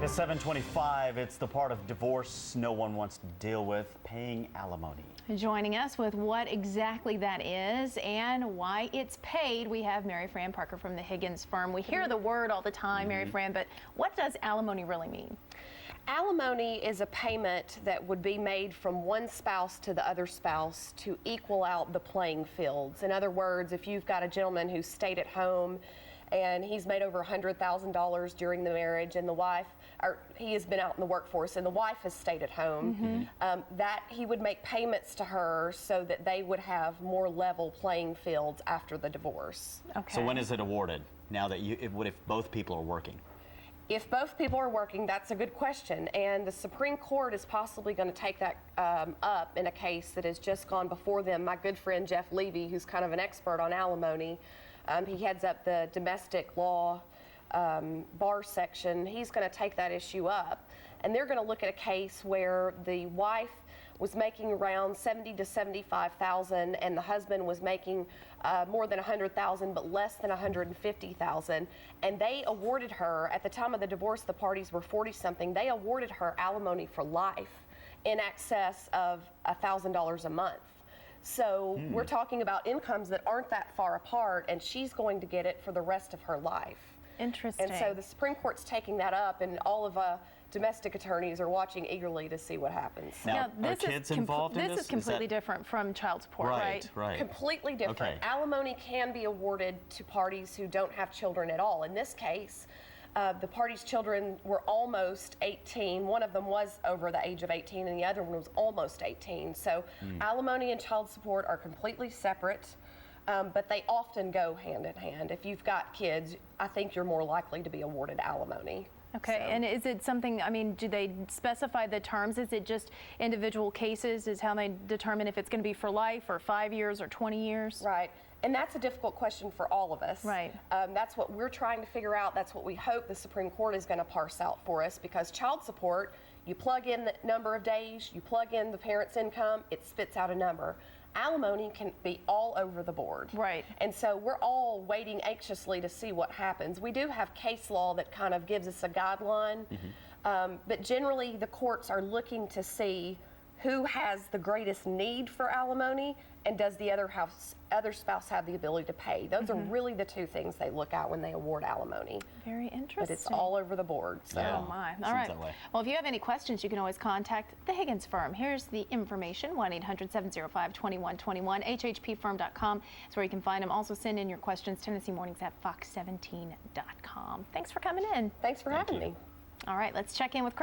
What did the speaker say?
It's 7:25. It's the part of divorce no one wants to deal with, paying alimony. Joining us with what exactly that is and why it's paid, we have Mary Fran Parker from the Higgins firm. We hear the word all the time, Mary Fran, but what does alimony really mean? Alimony is a payment that would be made from one spouse to the other spouse to equal out the playing fields. In other words, if you've got a gentleman who stayed at home and he's made over $100,000 during the marriage, and the wife, or he has been out in the workforce, and the wife has stayed at home, that he would make payments to her so that they would have more level playing fields after the divorce. Okay. So when is it awarded? Now that if both people are working? If both people are working, that's a good question, and the Supreme Court is possibly going to take that up in a case that has just gone before them. My good friend Jeff Levy, who's kind of an expert on alimony, he heads up the domestic law bar section. He's going to take that issue up, and they're going to look at a case where the wife was making around $70,000 to $75,000, and the husband was making more than $100,000, but less than $150,000. And they awarded her, at the time of the divorce, the parties were 40-something. They awarded her alimony for life in excess of $1,000 a month. So we're talking about incomes that aren't that far apart, and she's going to get it for the rest of her life. Interesting. And so the Supreme Court's taking that up, and all of domestic attorneys are watching eagerly to see what happens. Now, are kids involved in this? This is completely different from child support, right? Right. Completely different. Okay. Alimony can be awarded to parties who don't have children at all. In this case, the parties' children were almost 18. One of them was over the age of 18, and the other one was almost 18. So alimony and child support are completely separate. But they often go hand in hand. If you've got kids, I think you're more likely to be awarded alimony. Okay, So. and is it something, I mean, do they specify the terms? Is it just individual cases is how they determine if it's going to be for life or 5 years or 20 years? Right, and that's a difficult question for all of us. Right. That's what we're trying to figure out. That's what we hope the Supreme Court is going to parse out for us, because child support, you plug in the number of days, you plug in the parent's income, it spits out a number. Alimony can be all over the board. Right. And so we're all waiting anxiously to see what happens. We do have case law that kind of gives us a guideline, but generally the courts are looking to see who has the greatest need for alimony, and does the other spouse have the ability to pay. Those are really the two things they look at when they award alimony. Very interesting. But it's all over the board. So. Yeah. Oh my. Seems All right. that way. Well, if you have any questions, you can always contact the Higgins firm. Here's the information: 1-800-705-2121. HHPfirm.com is where you can find them. Also send in your questions, Tennessee Mornings at fox17.com. Thanks for coming in. Thanks for having me. All right, let's check in with Craig.